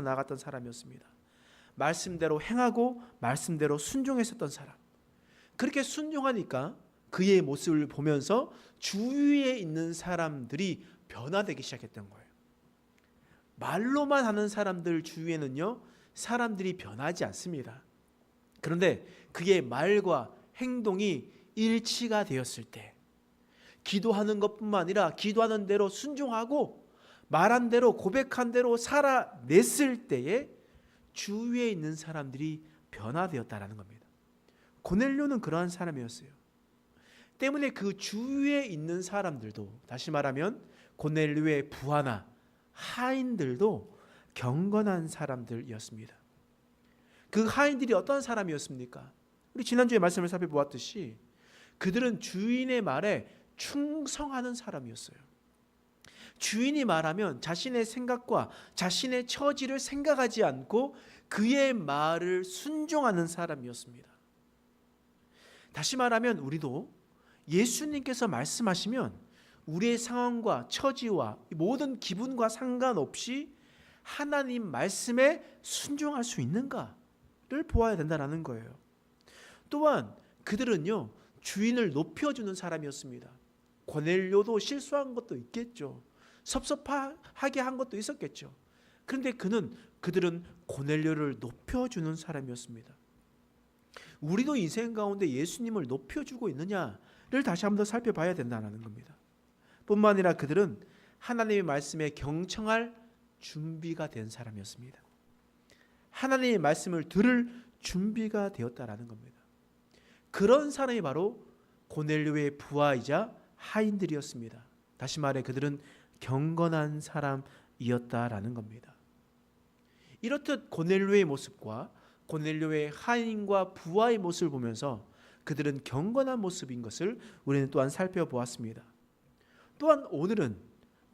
나갔던 사람이었습니다. 말씀대로 행하고 말씀대로 순종했었던 사람. 그렇게 순종하니까 그의 모습을 보면서 주위에 있는 사람들이 변화되기 시작했던 거예요. 말로만 하는 사람들 주위에는요, 사람들이 변하지 않습니다. 그런데 그의 말과 행동이 일치가 되었을 때, 기도하는 것뿐만 아니라 기도하는 대로 순종하고 말한 대로 고백한 대로 살아냈을 때에 주위에 있는 사람들이 변화되었다라는 겁니다. 고넬료는 그러한 사람이었어요. 때문에 그 주위에 있는 사람들도, 다시 말하면 고넬료의 부하나 하인들도 경건한 사람들이었습니다. 그 하인들이 어떤 사람이었습니까? 우리 지난주에 말씀을 살펴보았듯이 그들은 주인의 말에 충성하는 사람이었어요. 주인이 말하면 자신의 생각과 자신의 처지를 생각하지 않고 그의 말을 순종하는 사람이었습니다. 다시 말하면 우리도 예수님께서 말씀하시면 우리의 상황과 처지와 모든 기분과 상관없이 하나님 말씀에 순종할 수 있는가를 보아야 된다는 거예요. 또한 그들은요, 주인을 높여주는 사람이었습니다. 고넬료도 실수한 것도 있겠죠. 섭섭하게 한 것도 있었겠죠. 그런데 그들은 고넬료를 높여주는 사람이었습니다. 우리도 인생 가운데 예수님을 높여주고 있느냐를 다시 한번 더 살펴봐야 된다는 겁니다. 뿐만 아니라 그들은 하나님의 말씀에 경청할 준비가 된 사람이었습니다. 하나님의 말씀을 들을 준비가 되었다라는 겁니다. 그런 사람이 바로 고넬료의 부하이자 하인들이었습니다. 다시 말해 그들은 경건한 사람이었다라는 겁니다. 이렇듯 고넬료의 모습과 고넬료의 하인과 부하의 모습을 보면서 그들은 경건한 모습인 것을 우리는 또한 살펴보았습니다. 또한 오늘은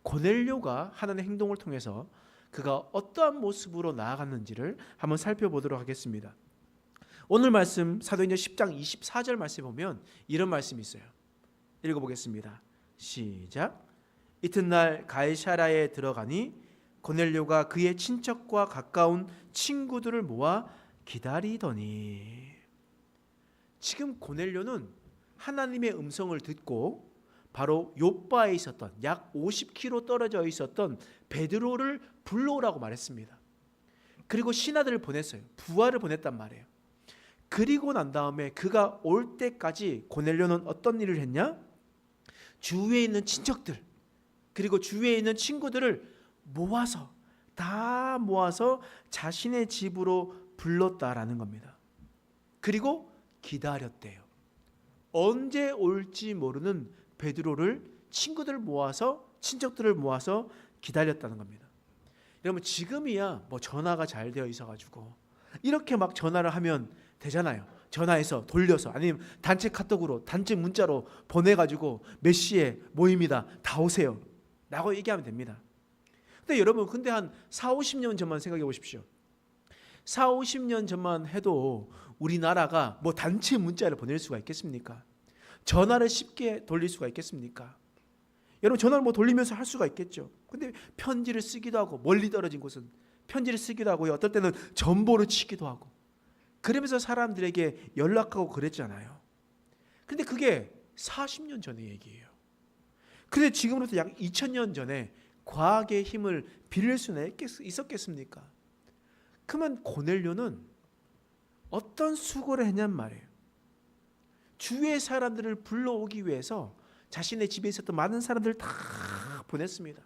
고넬료가 하는 행동을 통해서 그가 어떠한 모습으로 나아갔는지를 한번 살펴보도록 하겠습니다. 오늘 말씀 사도행전 10장 24절 말씀에 보면 이런 말씀이 있어요. 읽어보겠습니다. 시작. 이튿날 가이사랴에 들어가니 고넬료가 그의 친척과 가까운 친구들을 모아 기다리더니, 지금 고넬료는 하나님의 음성을 듣고 바로 요빠에 있었던 약 50km 떨어져 있었던 베드로를 불러오라고 말했습니다. 그리고 신하들을 보냈어요. 부하를 보냈단 말이에요. 그리고 난 다음에 그가 올 때까지 고넬료는 어떤 일을 했냐? 주위에 있는 친척들 그리고 주위에 있는 친구들을 다 모아서 자신의 집으로 불렀다라는 겁니다. 그리고 기다렸대요. 언제 올지 모르는 베드로를 친척들을 모아서 기다렸다는 겁니다. 여러분, 지금이야 전화가 잘 되어 있어가지고 이렇게 막 전화를 하면 되잖아요. 전화해서 돌려서 아니면 단체 카톡으로 단체 문자로 보내가지고 몇 시에 모입니다. 다 오세요 라고 얘기하면 됩니다. 근데 여러분, 한 4, 50년 전만 생각해 보십시오. 4, 50년 전만 해도 우리나라가 단체 문자를 보낼 수가 있겠습니까? 전화를 쉽게 돌릴 수가 있겠습니까? 여러분, 전화를 돌리면서 할 수가 있겠죠. 근데 편지를 쓰기도 하고, 멀리 떨어진 곳은 편지를 쓰기도 하고, 어떨 때는 전보를 치기도 하고, 그러면서 사람들에게 연락하고 그랬잖아요. 근데 그게 40년 전의 얘기예요. 근데 지금으로부터 약 2000년 전에 과학의 힘을 빌릴 수는 있었겠습니까? 그러면 고넬료는 어떤 수고를 했냔 말이에요. 주위의 사람들을 불러오기 위해서 자신의 집에 있었던 많은 사람들을 다 보냈습니다.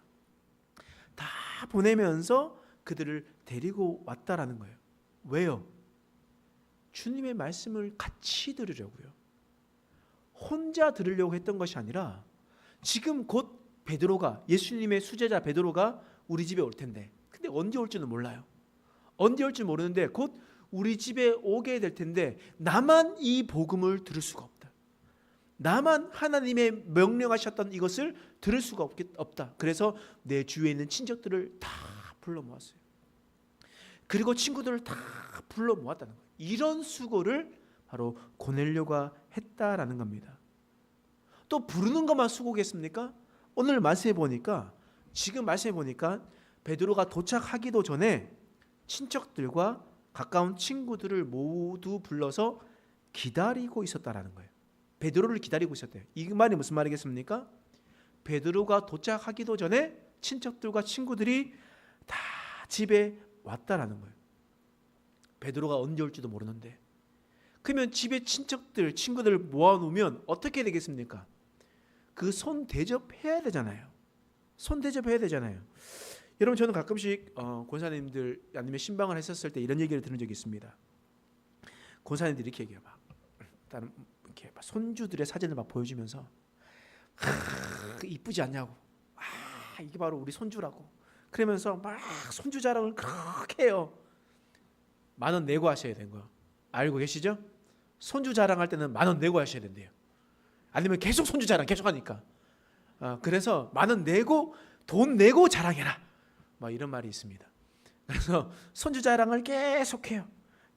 다 보내면서 그들을 데리고 왔다라는 거예요. 왜요? 주님의 말씀을 같이 들으려고요. 혼자 들으려고 했던 것이 아니라 지금 곧 베드로가, 예수님의 수제자 베드로가 우리 집에 올 텐데, 근데 언제 올지는 몰라요. 언제 올지 모르는데 곧 우리 집에 오게 될 텐데 나만 이 복음을 들을 수가 없다. 나만 하나님의 명령하셨던 이것을 들을 수가 없다. 그래서 내 주위에 있는 친척들을 다 불러 모았어요. 그리고 친구들을 다 불러 모았다는 거예요. 이런 수고를 바로 고넬료가 했다라는 겁니다. 또 부르는 것만 수고겠습니까? 오늘 말씀해 보니까, 지금 말씀해 보니까 베드로가 도착하기도 전에 친척들과 가까운 친구들을 모두 불러서 기다리고 있었다라는 거예요. 베드로를 기다리고 있었대요. 이 말이 무슨 말이겠습니까? 베드로가 도착하기도 전에 친척들과 친구들이 다 집에 왔다라는 거예요. 베드로가 언제 올지도 모르는데, 그러면 집에 친척들, 친구들을 모아놓으면 어떻게 되겠습니까? 그 손 대접해야 되잖아요. 손 대접해야 되잖아요. 여러분, 저는 가끔씩 권사님들 아니면 신방을 했었을 때 이런 얘기를 들은 적이 있습니다. 권사님들이 이렇게 얘기해요. 다른 이렇게 손주들의 사진을 막 보여주면서 이쁘지 않냐고. 이게 바로 우리 손주라고. 그러면서 막 손주 자랑을 그렇게 해요. 10,000원 내고 하셔야 되는 거 알고 계시죠? 손주 자랑할 때는 10,000원 내고 하셔야 된대요. 아니면 계속 손주 자랑 계속 하니까. 그래서 10,000원 내고 돈 내고 자랑해라. 막 이런 말이 있습니다. 그래서 손주 자랑을 계속해요.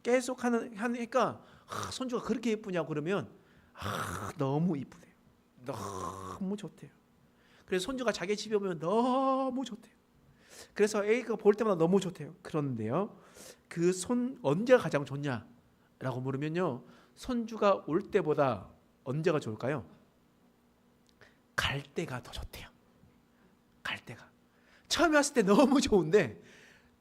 계속 하니까 손주가 그렇게 예쁘냐고 그러면 너무 이쁘대요. 너무 좋대요. 그래서 손주가 자기 집에 오면 너무 좋대요. 그래서 애가 볼 때마다 너무 좋대요. 그런데요, 그 손 언제가 가장 좋냐라고 물으면요, 손주가 올 때보다 언제가 좋을까요? 갈 때가 더 좋대요. 갈 때가. 처음에 왔을 때 너무 좋은데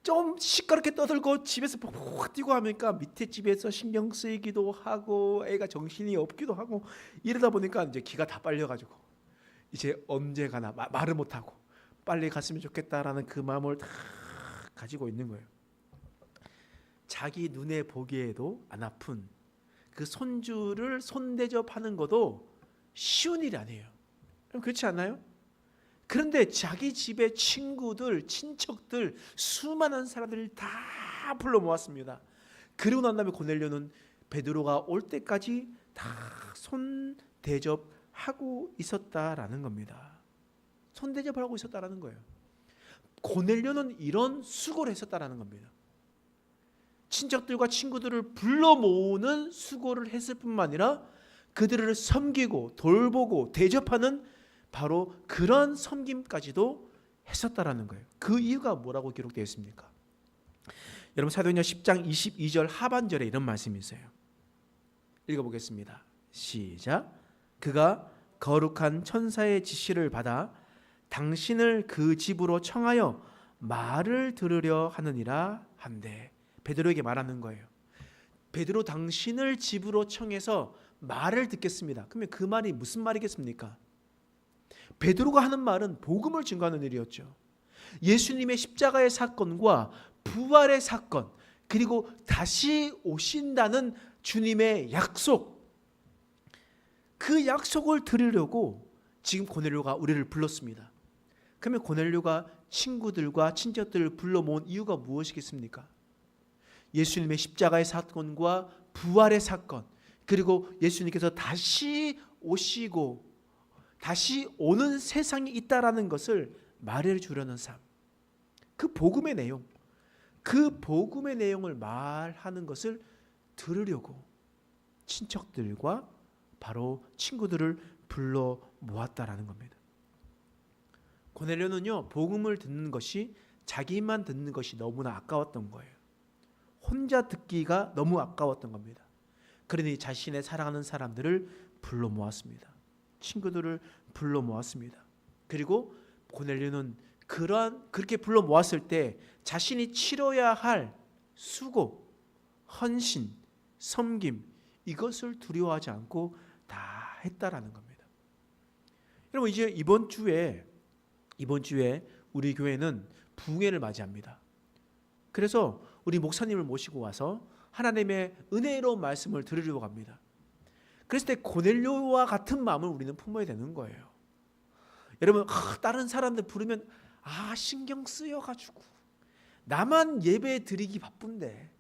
좀 시끄럽게 떠들고 집에서 푹 뛰고 하니까 밑에 집에서 신경 쓰이기도 하고 애가 정신이 없기도 하고 이러다 보니까 이제 기가 다 빨려가지고 이제 언제 가나 말을 못하고 빨리 갔으면 좋겠다라는 그 마음을 다 가지고 있는 거예요. 자기 눈에 보기에도 안 아픈 그 손주를 손대접하는 것도 쉬운 일이 아니에요. 그렇지 않나요? 그런데 자기 집에 친구들, 친척들, 수많은 사람들을 다 불러 모았습니다. 그러고 난 다음에 고넬료는 베드로가 올 때까지 다 손 대접하고 있었다라는 겁니다. 손 대접을 하고 있었다라는 거예요. 고넬료는 이런 수고를 했었다라는 겁니다. 친척들과 친구들을 불러 모으는 수고를 했을 뿐만 아니라 그들을 섬기고 돌보고 대접하는 바로 그런 섬김까지도 했었다라는 거예요. 그 이유가 뭐라고 기록되어 있습니까? 여러분, 사도행전 10장 22절 하반절에 이런 말씀이 있어요. 읽어보겠습니다. 시작. 그가 거룩한 천사의 지시를 받아 당신을 그 집으로 청하여 말을 들으려 하느니라 한데, 베드로에게 말하는 거예요. 베드로, 당신을 집으로 청해서 말을 듣겠습니다. 그러면 그 말이 무슨 말이겠습니까? 베드로가 하는 말은 복음을 증거하는 일이었죠. 예수님의 십자가의 사건과 부활의 사건, 그리고 다시 오신다는 주님의 약속, 그 약속을 들으려고 지금 고넬료가 우리를 불렀습니다. 그러면 고넬료가 친구들과 친척들을 불러 모은 이유가 무엇이겠습니까? 예수님의 십자가의 사건과 부활의 사건, 그리고 예수님께서 다시 오시고 다시 오는 세상이 있다라는 것을 말해주려는 삶, 그 복음의 내용, 그 복음의 내용을 말하는 것을 들으려고 친척들과 바로 친구들을 불러 모았다라는 겁니다. 고넬료는요, 복음을 듣는 것이, 자기만 듣는 것이 너무나 아까웠던 거예요. 혼자 듣기가 너무 아까웠던 겁니다. 그러니 자신의 사랑하는 사람들을 불러 모았습니다. 친구들을 불러 모았습니다. 그리고 고넬료는 그렇게 불러 모았을 때 자신이 치러야 할 수고, 헌신, 섬김, 이것을 두려워하지 않고 다 했다라는 겁니다. 여러분, 이제 이번 주에 우리 교회는 부흥회를 맞이합니다. 그래서 우리 목사님을 모시고 와서 하나님의 은혜로운 말씀을 들으려고 합니다. 그랬을 때 고넬료와 같은 마음을 우리는 품어야 되는 거예요. 여러분, 다른 사람들 부르면 신경 쓰여가지고 나만 예배 드리기 바쁜데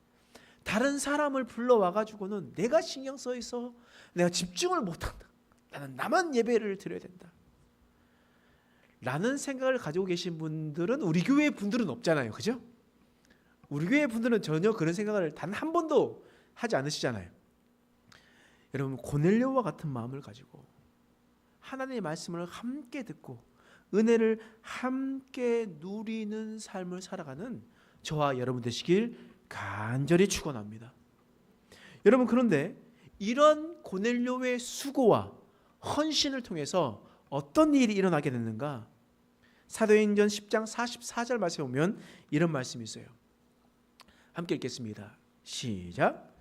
다른 사람을 불러와가지고는 내가 신경 써 있어, 내가 집중을 못한다, 나는 나만 예배를 드려야 된다 라는 생각을 가지고 계신 분들은 우리 교회 분들은 없잖아요. 그죠? 우리 교회 분들은 전혀 그런 생각을 단 한 번도 하지 않으시잖아요. 여러분, 고넬료와 같은 마음을 가지고 하나님의 말씀을 함께 듣고 은혜를 함께 누리는 삶을 살아가는 저와 여러분 되시길 간절히 축원합니다. 여러분, 그런데 이런 고넬료의 수고와 헌신을 통해서 어떤 일이 일어나게 됐는가? 사도행전 10장 44절 말씀에 보면 이런 말씀이 있어요. 함께 읽겠습니다. 시작.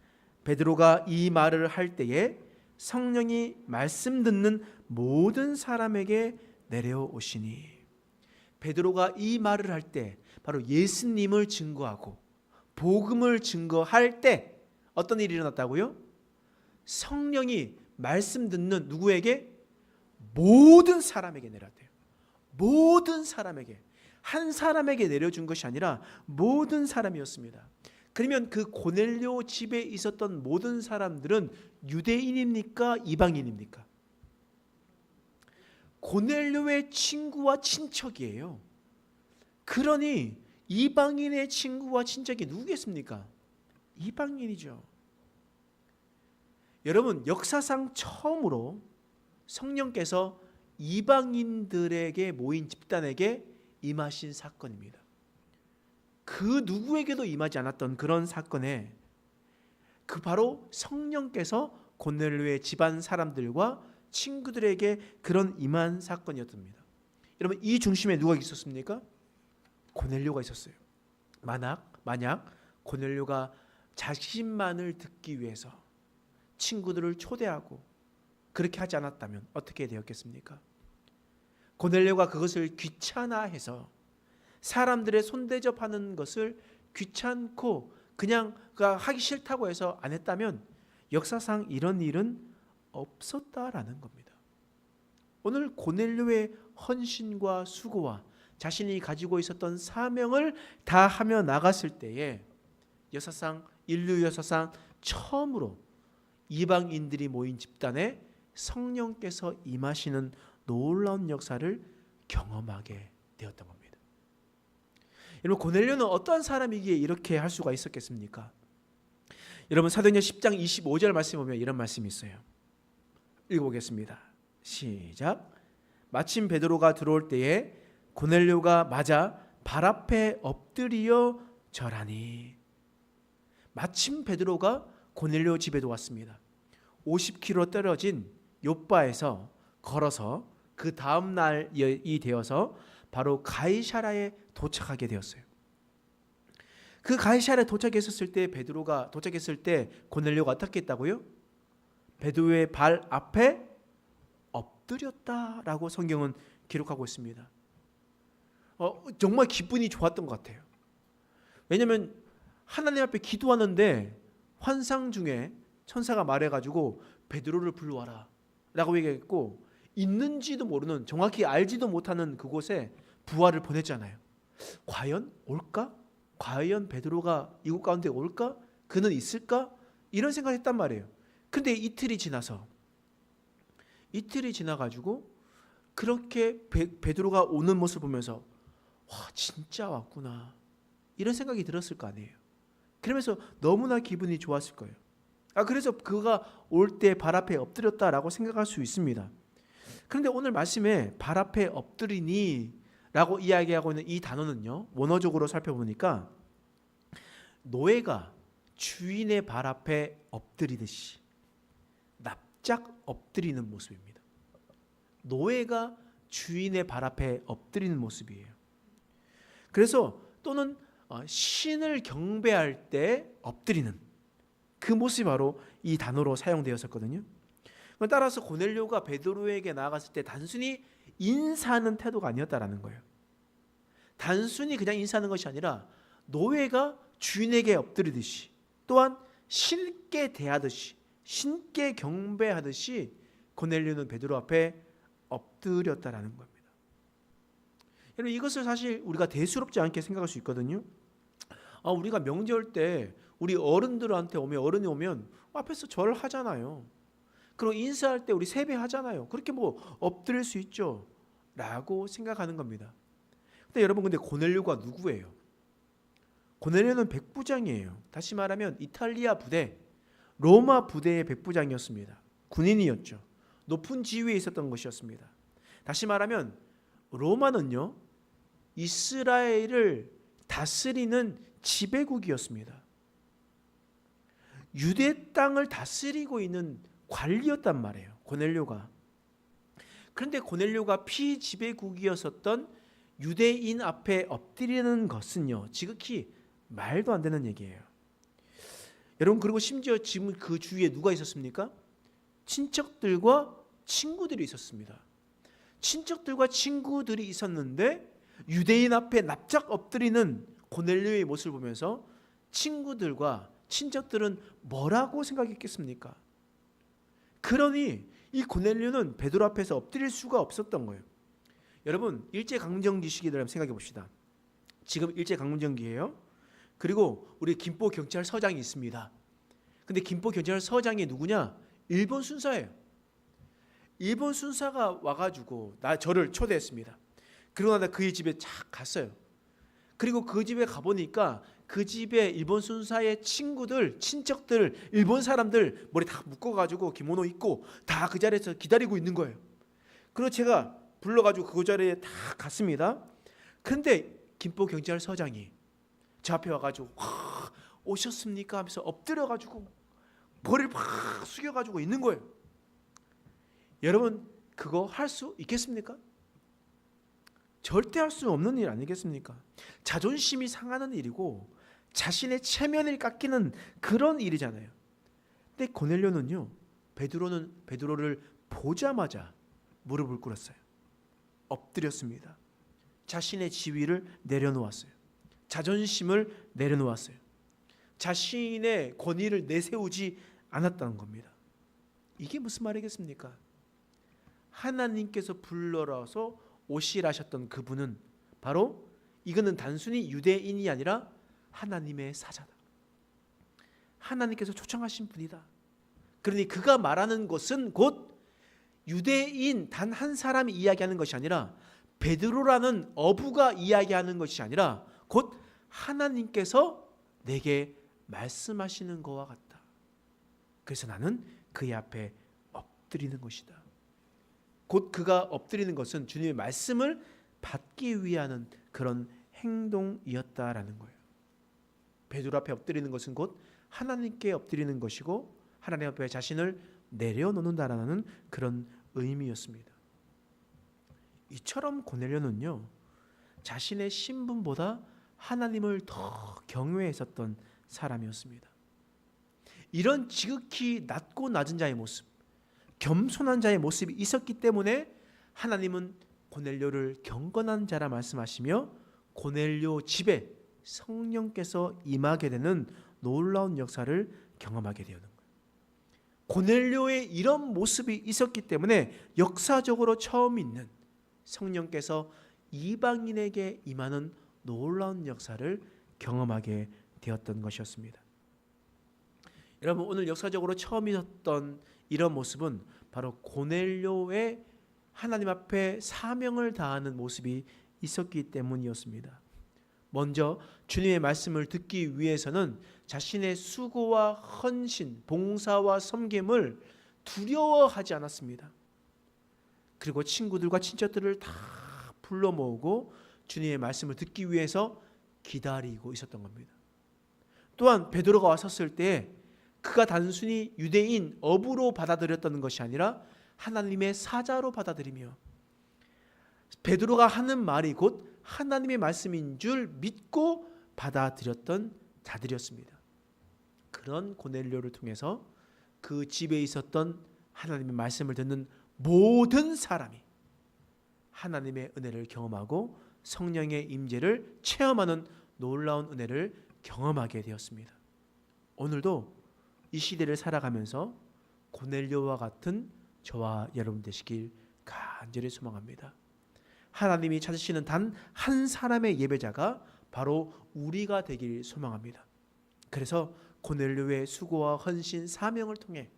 베드로가 이 말을 할 때에 성령이 말씀 듣는 모든 사람에게 내려오시니. 베드로가 이 말을 할 때 바로 예수님을 증거하고 복음을 증거할 때 어떤 일이 일어났다고요? 성령이 말씀 듣는 누구에게? 모든 사람에게 내렸대요. 모든 사람에게. 한 사람에게 내려준 것이 아니라 모든 사람이었습니다. 그러면 그 고넬료 집에 있었던 모든 사람들은 유대인입니까? 이방인입니까? 고넬료의 친구와 친척이에요. 그러니 이방인의 친구와 친척이 누구겠습니까? 이방인이죠. 여러분, 역사상 처음으로 성령께서 이방인들에게 모인 집단에게 임하신 사건입니다. 그 누구에게도 임하지 않았던 그런 사건에 그 바로 성령께서 고넬료의 집안 사람들과 친구들에게 그런 임한 사건이었습니다. 여러분, 이 중심에 누가 있었습니까? 고넬료가 있었어요. 만약 고넬료가 자신만을 듣기 위해서 친구들을 초대하고 그렇게 하지 않았다면 어떻게 되었겠습니까? 고넬료가 그것을 귀찮아해서 사람들의 손대접하는 것을 귀찮고 그냥 하기 싫다고 해서 안 했다면 역사상 이런 일은 없었다라는 겁니다. 오늘 고넬료의 헌신과 수고와 자신이 가지고 있었던 사명을 다하며 나갔을 때에 인류 역사상 처음으로 이방인들이 모인 집단에 성령께서 임하시는 놀라운 역사를 경험하게 되었던 겁니다. 여러분, 고넬료는 어떠한 사람이기에 이렇게 할 수가 있었겠습니까? 여러분, 사도행전 10장 25절 말씀 보면 이런 말씀이 있어요. 읽어보겠습니다. 시작. 마침 베드로가 들어올 때에 고넬료가 맞아 발 앞에 엎드려 절하니. 마침 베드로가 고넬료 집에도 왔습니다. 50km 떨어진 욥바에서 걸어서 그 다음 날이 되어서 바로 가이사랴에 도착하게 되었어요. 그 가이사랴에 도착했을 때 고넬료가 어떻게 했다고요? 베드로의 발 앞에 엎드렸다라고 성경은 기록하고 있습니다. 정말 기분이 좋았던 것 같아요. 왜냐하면 하나님 앞에 기도하는데 환상 중에 천사가 말해가지고 베드로를 불러와라 라고 얘기했고, 있는지도 모르는, 정확히 알지도 못하는 그곳에 부하를 보냈잖아요. 과연 올까? 과연 베드로가 이곳 가운데 올까? 그는 있을까? 이런 생각을 했단 말이에요. 근데 이틀이 지나가지고 그렇게 베드로가 오는 모습을 보면서 와, 진짜 왔구나, 이런 생각이 들었을 거 아니에요. 그러면서 너무나 기분이 좋았을 거예요. 그래서 그가 올 때 발 앞에 엎드렸다라고 생각할 수 있습니다. 그런데 오늘 말씀에 발 앞에 엎드리니 라고 이야기하고 있는 이 단어는요, 원어적으로 살펴보니까 노예가 주인의 발 앞에 엎드리듯이 납작 엎드리는 모습입니다. 노예가 주인의 발 앞에 엎드리는 모습이에요. 그래서 또는 신을 경배할 때 엎드리는 그 모습이 바로 이 단어로 사용되었었거든요. 따라서 고넬료가 베드로에게 나아갔을 때 단순히 인사하는 태도가 아니었다라는 거예요. 단순히 그냥 인사하는 것이 아니라 노예가 주인에게 엎드리듯이, 또한 신께 대하듯이, 신께 경배하듯이 고넬료는 베드로 앞에 엎드렸다라는 겁니다. 여러분, 이것을 사실 우리가 대수롭지 않게 생각할 수 있거든요. 우리가 명절 때 우리 어른들한테 어른이 오면 앞에서 절을 하잖아요. 그리고 인사할 때 우리 세배하잖아요. 그렇게 엎드릴 수 있죠 라고 생각하는 겁니다. 근데 여러분, 근데 고넬료가 누구예요? 고넬료는 백부장이에요. 다시 말하면 이탈리아 부대, 로마 부대의 백부장이었습니다. 군인이었죠. 높은 지위에 있었던 것이었습니다. 다시 말하면 로마는요, 이스라엘을 다스리는 지배국이었습니다. 유대 땅을 다스리고 있는 관리였단 말이에요, 고넬료가. 그런데 고넬료가 피지배국이었었던 유대인 앞에 엎드리는 것은요, 지극히 말도 안 되는 얘기예요. 여러분, 그리고 심지어 지금 그 주위에 누가 있었습니까? 친척들과 친구들이 있었습니다. 친척들과 친구들이 있었는데 유대인 앞에 납작 엎드리는 고넬료의 모습을 보면서 친구들과 친척들은 뭐라고 생각했겠습니까? 그러니 이 고넬료는 베드로 앞에서 엎드릴 수가 없었던 거예요. 여러분, 일제강점기 시기를 한번 생각해 봅시다. 지금 일제강점기예요. 그리고 우리 김포경찰서장이 있습니다. 근데 김포경찰서장이 누구냐? 일본 순사예요. 일본 순사가 와가지고 저를 초대했습니다. 그러고 나서 그의 집에 착 갔어요. 그리고 그 집에 가보니까 그 집에 일본 순사의 친구들, 친척들, 일본 사람들 머리 다 묶어가지고 기모노 입고 다 그 자리에서 기다리고 있는 거예요. 그리고 제가 불러가지고 그 자리에 다 갔습니다. 그런데 김포경찰서장이 저 앞에 와가지고 오셨습니까? 하면서 엎드려가지고 머리를 팍 숙여가지고 있는 거예요. 여러분, 그거 할 수 있겠습니까? 절대 할 수 없는 일 아니겠습니까? 자존심이 상하는 일이고 자신의 체면을 깎이는 그런 일이잖아요. 근데 고넬료는요, 베드로를 보자마자 무릎을 꿇었어요. 엎드렸습니다. 자신의 지위를 내려놓았어요. 자존심을 내려놓았어요. 자신의 권위를 내세우지 않았다는 겁니다. 이게 무슨 말이겠습니까? 하나님께서 불러라서 오시라셨던 그분은 바로 이거는 단순히 유대인이 아니라 하나님의 사자다. 하나님께서 초청하신 분이다. 그러니 그가 말하는 것은 곧 유대인 단 한 사람이 이야기하는 것이 아니라 베드로라는 어부가 이야기하는 것이 아니라 곧 하나님께서 내게 말씀하시는 것과 같다. 그래서 나는 그의 앞에 엎드리는 것이다. 곧 그가 엎드리는 것은 주님의 말씀을 받기 위한 그런 행동이었다라는 거예요. 베드로 앞에 엎드리는 것은 곧 하나님께 엎드리는 것이고 하나님 앞에 자신을 내려놓는다라는 그런 의미였습니다. 이처럼 고넬료는요, 자신의 신분보다 하나님을 더 경외했었던 사람이었습니다. 이런 지극히 낮고 낮은 자의 모습, 겸손한 자의 모습이 있었기 때문에 하나님은 고넬료를 경건한 자라 말씀하시며 고넬료 집에 성령께서 임하게 되는 놀라운 역사를 경험하게 되는 거예요. 고넬료의 이런 모습이 있었기 때문에 역사적으로 처음 있는 성령께서 이방인에게 임하는 놀라운 역사를 경험하게 되었던 것이었습니다. 여러분, 오늘 역사적으로 처음 있었던 이런 모습은 바로 고넬료의 하나님 앞에 사명을 다하는 모습이 있었기 때문이었습니다. 먼저 주님의 말씀을 듣기 위해서는 자신의 수고와 헌신, 봉사와 섬김을 두려워하지 않았습니다. 그리고 친구들과 친척들을 다 불러 모으고 주님의 말씀을 듣기 위해서 기다리고 있었던 겁니다. 또한 베드로가 왔었을 때 그가 단순히 유대인 어부로 받아들였던 것이 아니라 하나님의 사자로 받아들이며 베드로가 하는 말이 곧 하나님의 말씀인 줄 믿고 받아들였던 자들이었습니다. 그런 고넬료를 통해서 그 집에 있었던 하나님의 말씀을 듣는 모든 사람이 하나님의 은혜를 경험하고 성령의 임재를 체험하는 놀라운 은혜를 경험하게 되었습니다. 오늘도 이 시대를 살아가면서 고넬료와 같은 저와 여러분 되시길 간절히 소망합니다. 하나님이 찾으시는 단 한 사람의 예배자가 바로 우리가 되길 소망합니다. 그래서 고넬료의 수고와 헌신, 사명을 통해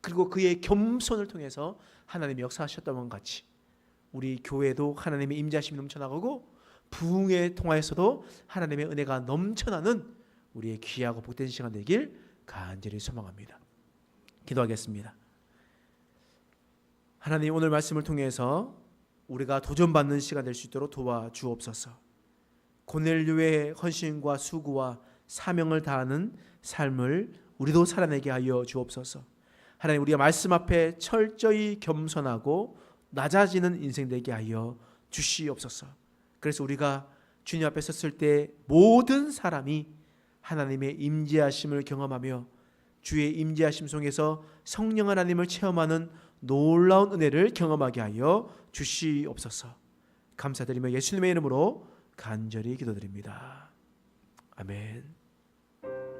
그리고 그의 겸손을 통해서 하나님이 역사하셨던 것 같이 우리 교회도 하나님의 임재하심이 넘쳐나가고 부흥에 통하여서도 하나님의 은혜가 넘쳐나는 우리의 귀하고 복된 시간 되길 간절히 소망합니다. 기도하겠습니다. 하나님, 오늘 말씀을 통해서 우리가 도전받는 시간 될 수 있도록 도와주옵소서. 고넬료의 헌신과 수고와 사명을 다하는 삶을 우리도 살아내게 하여 주옵소서. 하나님, 우리가 말씀 앞에 철저히 겸손하고 낮아지는 인생 되게 하여 주시옵소서. 그래서 우리가 주님 앞에 섰을 때 모든 사람이 하나님의 임재하심을 경험하며 주의 임재하심 속에서 성령 하나님을 체험하는 놀라운 은혜를 경험하게 하여 주시옵소서. 감사드리며 예수님의 이름으로 간절히 기도드립니다. 아멘.